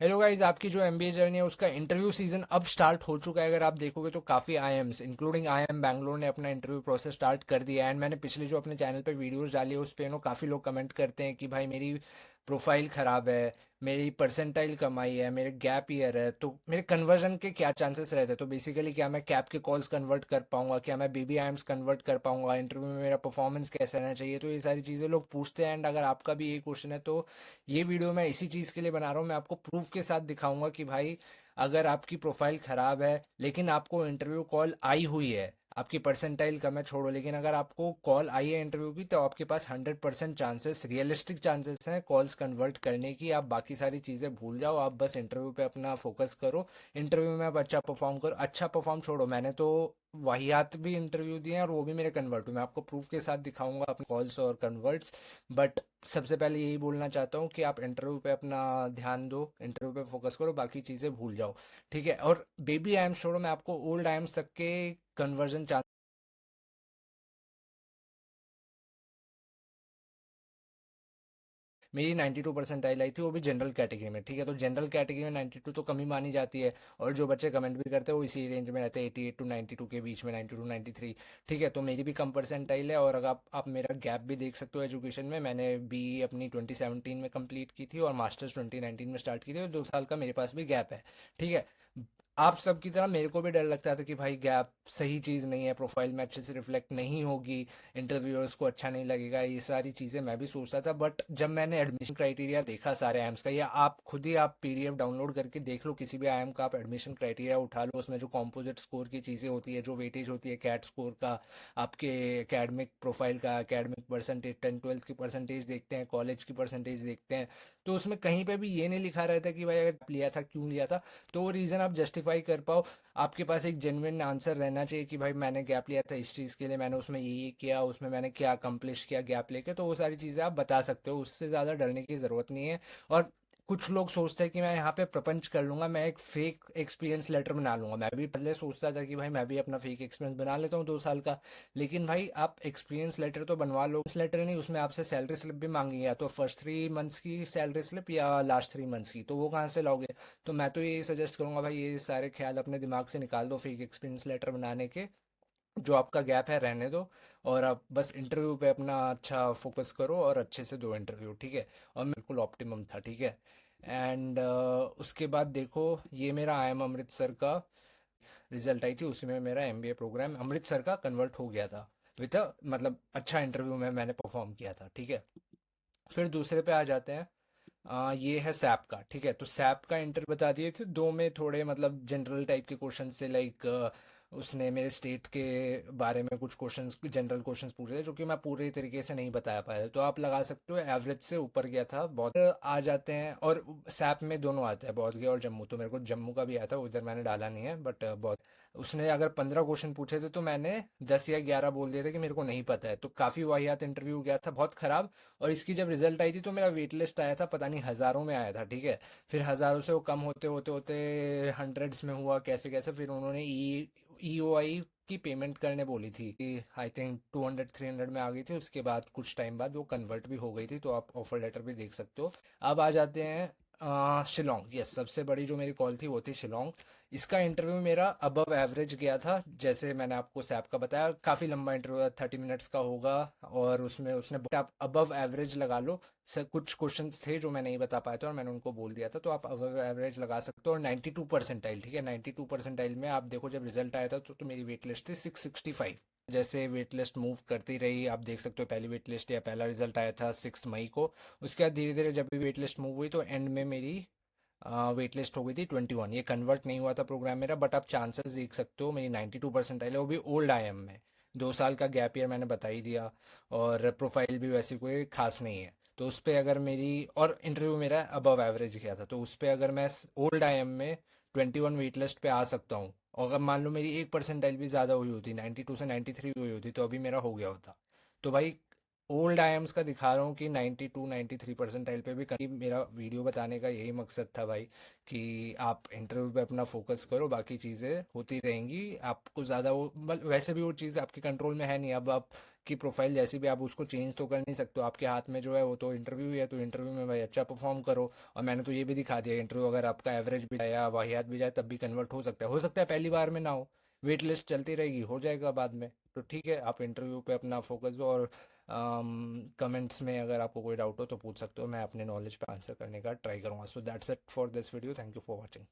Hello guys, आपकी जो MBA journey है उसका इंटरव्यू सीजन अब स्टार्ट हो चुका है। अगर आप देखोगे तो काफ़ी आईएम्स इंक्लूडिंग आईएम बैंगलोर ने अपना इंटरव्यू प्रोसेस स्टार्ट कर दिया है। एंड मैंने पिछले जो अपने चैनल पे वीडियोस डाली है उस पे काफ़ी लोग कमेंट करते हैं कि भाई मेरी प्रोफाइल ख़राब है, मेरी परसेंटाइल कम आई है, मेरे गैप ईयर है, तो मेरे कन्वर्जन के क्या चांसेस रहते हैं। तो बेसिकली क्या मैं कैप के कॉल्स कन्वर्ट कर पाऊंगा, क्या मैं बीबीआईएम्स कन्वर्ट कर पाऊंगा, इंटरव्यू में मेरा परफॉर्मेंस कैसा रहना चाहिए, तो ये सारी चीज़ें लोग पूछते हैं। एंड अगर आपका भी यही क्वेश्चन है तो ये वीडियो मैं इसी चीज़ के लिए बना रहा हूँ। मैं आपको प्रूफ के साथ दिखाऊंगा कि भाई अगर आपकी प्रोफाइल ख़राब है लेकिन आपको इंटरव्यू कॉल आई हुई है, आपकी परसेंटाइल कम है छोड़ो, लेकिन अगर आपको कॉल आई है इंटरव्यू की तो आपके पास 100% चांसेस, रियलिस्टिक चांसेस हैं कॉल्स कन्वर्ट करने की। आप बाकी सारी चीज़ें भूल जाओ, आप बस इंटरव्यू पे अपना फोकस करो। इंटरव्यू में आप अच्छा परफॉर्म करो। अच्छा परफॉर्म छोड़ो, मैंने तो वाहियात भी इंटरव्यू दिए हैं और वो भी मेरे कन्वर्ट हुए। मैं आपको प्रूफ के साथ दिखाऊंगा अपने कॉल्स और कन्वर्ट्स। बट सबसे पहले यही बोलना चाहता हूँ कि आप इंटरव्यू पे अपना ध्यान दो, इंटरव्यू पे फोकस करो, बाकी चीज़ें भूल जाओ। ठीक है। और बेबी आई एम छोड़ो, मैं आपको ओल्ड आई एम्स तक के कन्वर्जन मेरी 92 परसेंटाइल आई थी, वो भी जनरल कैटेगरी में। ठीक है, तो जनरल कैटेगरी में 92 तो कमी मानी जाती है। और जो बच्चे कमेंट भी करते हैं वो इसी रेंज में रहते हैं, 88 टू 92 के बीच में, 92 93। ठीक है, तो मेरी भी कम परसेंटाइल है। और अगर आप मेरा गैप भी देख सकते हो एजुकेशन में, मैंने बी अपनी 2017 में कंप्लीट की थी और मास्टर्स 2019 में स्टार्ट की थी, और 2 साल का मेरे पास भी गैप है। ठीक है। आप सबकी तरह मेरे को भी डर लगता था कि भाई गैप सही चीज़ नहीं है, प्रोफाइल में अच्छे से रिफ्लेक्ट नहीं होगी, इंटरव्यूअर्स को अच्छा नहीं लगेगा, ये सारी चीज़ें मैं भी सोचता था। बट जब मैंने एडमिशन क्राइटेरिया देखा सारे आईएम्स का, या आप खुद ही आप पीडीएफ डाउनलोड करके देख लो, किसी भी आईएम का आप एडमिशन क्राइटेरिया उठा लो, उसमें जो कॉम्पोजिट स्कोर की चीज़ें होती है, जो वेटेज होती है कैट स्कोर का, आपके एकेडमिक प्रोफाइल का, एकेडमिक परसेंटेज, 10th 12th की परसेंटेज देखते हैं, कॉलेज की परसेंटेज देखते हैं, तो उसमें कहीं पे भी ये नहीं लिखा रहता कि भाई अगर लिया था क्यों लिया था। तो वो रीज़न आप जस्टिफाई कर पाओ। आपके पास एक जेन्युइन आंसर रहना चाहिए कि भाई मैंने गैप लिया था इस चीज़ के लिए, मैंने उसमें ये किया, उसमें मैंने क्या अकम्प्लिश किया गैप लेके, तो वो सारी चीज़ें आप बता सकते हो, उससे ज़्यादा डरने की ज़रूरत नहीं है। और कुछ लोग सोचते हैं कि मैं यहाँ पे प्रपंच कर लूंगा, मैं एक फेक एक्सपीरियंस लेटर बना लूंगा। मैं भी पहले सोचता था कि भाई मैं भी अपना फेक एक्सपीरियंस बना लेता हूँ 2 साल का। लेकिन भाई आप एक्सपीरियंस लेटर तो बनवा लो, इस लेटर नहीं, उसमें आपसे सैलरी स्लिप भी मांगी, या तो फर्स्ट 3 मंथ्स की सैलरी स्लिप या लास्ट 3 मंथ्स की, तो वो कहाँ से लाओगे। तो मैं तो ये सजेस्ट करूंगा भाई ये सारे ख्याल अपने दिमाग से निकाल दो फेक एक्सपीरियंस लेटर बनाने के। जो आपका गैप है रहने दो, और आप बस इंटरव्यू पे अपना अच्छा फोकस करो और अच्छे से दो इंटरव्यू। ठीक है। और बिल्कुल ऑप्टिमम था। ठीक है। एंड उसके बाद देखो, ये मेरा आईएम अमृतसर का रिजल्ट आई थी, उसी में मेरा एमबीए प्रोग्राम अमृतसर का कन्वर्ट हो गया था विद मतलब अच्छा इंटरव्यू में मैंने परफॉर्म किया था। ठीक है। फिर दूसरे पे आ जाते हैं। ये है सैप का। ठीक है, तो सैप का इंटर बता दिए थे, दो में थोड़े मतलब जनरल टाइप के क्वेश्चन से, लाइक उसने मेरे स्टेट के बारे में कुछ क्वेश्चंस, जनरल क्वेश्चंस पूछे थे जो कि मैं पूरे तरीके से नहीं बता पाया, तो आप लगा सकते हो एवरेज से ऊपर गया था बहुत। आ जाते हैं, और सैप में दोनों आते हैं, बौद्ध गया और जम्मू, तो मेरे को जम्मू का भी आया था, उधर मैंने डाला नहीं है, बट बहुत। उसने अगर 15 क्वेश्चन पूछे थे तो मैंने 10 या 11 बोल दिए थे कि मेरे को नहीं पता है, तो काफ़ी वाहियात इंटरव्यू गया था, बहुत ख़राब। और इसकी जब रिजल्ट आई थी तो मेरा वेट लिस्ट आया था, पता नहीं हज़ारों में आया था। ठीक है। फिर हज़ारों से वो कम होते होते होते हंड्रेड्स में हुआ, कैसे कैसे, फिर उन्होंने ई ओ आई की पेमेंट करने बोली थी, आई थिंक 200 300 में आ गई थी। उसके बाद कुछ टाइम बाद वो कन्वर्ट भी हो गई थी, तो आप ऑफर लेटर भी देख सकते हो। अब आ जाते हैं शिलोंग। यस, सबसे बड़ी जो मेरी कॉल थी वो थी शिलोंग। इसका इंटरव्यू मेरा अबव एवरेज गया था, जैसे मैंने आपको सैप का बताया, काफ़ी लंबा इंटरव्यू 30 मिनट्स का होगा। और उसमें उसने आप अबव एवरेज लगा लो। सर कुछ क्वेश्चंस थे जो मैं नहीं बता पाया था और मैंने उनको बोल दिया था, तो आप अबव एवरेज लगा सकते हो। और 92 परसेंटाइल। ठीक है, 92 परसेंटाइल में आप देखो जब रिजल्ट आया था तो मेरी वेट लिस्ट थी 665। जैसे वेट लिस्ट मूव करती रही, आप देख सकते हो, पहली वेट लिस्ट या पहला रिजल्ट आया था 6 मई को। उसके बाद धीरे धीरे जब भी वेट लिस्ट मूव हुई तो एंड में मेरी वेट लिस्ट हो गई थी 21। ये कन्वर्ट नहीं हुआ था प्रोग्राम मेरा, बट आप चांसेस देख सकते हो, मेरी 92 परसेंटाइल है, वो भी ओल्ड आई एम में। 2 साल का गैप ईयर मैंने बता ही दिया। और प्रोफाइल भी वैसी कोई खास नहीं है, तो उस पर अगर मेरी, और इंटरव्यू मेरा अबव एवरेज गया था, तो उस पर अगर मैं ओल्ड आई एम में 21 वेट लिस्ट पे आ सकता हूँ, और अगर मान लो मेरी 1 परसेंटाइल भी ज़्यादा हुई होती, 92 से 93 हुई होती, तो अभी मेरा हो गया होता। तो भाई ओल्ड आईएम्स का दिखा रहा हूँ कि 92 93 परसेंटाइल पे भी कहीं, मेरा वीडियो बताने का यही मकसद था भाई, कि आप इंटरव्यू पे अपना फोकस करो, बाकी चीज़ें होती रहेंगी। आपको ज़्यादा वो वैसे भी वो चीज़ आपके कंट्रोल में है नहीं। अब आप कि प्रोफाइल जैसी भी आप उसको चेंज तो कर नहीं सकते हो, आपके हाथ में जो है वो तो इंटरव्यू ही है, तो इंटरव्यू में भाई अच्छा परफॉर्म करो। और मैंने तो ये भी दिखा दिया, इंटरव्यू अगर आपका एवरेज भी जाए या वाहियात भी जाए तब भी कन्वर्ट हो सकता है पहली बार में ना हो, वेट लिस्ट चलती रहेगी, हो जाएगा बाद में। तो ठीक है, आप इंटरव्यू पे अपना फोकस दो, और कमेंट्स में अगर आपको कोई डाउट हो तो पूछ सकते हो, मैं अपने नॉलेज पे आंसर करने का ट्राई करूँगा। So that's it for this video, thank you for watching.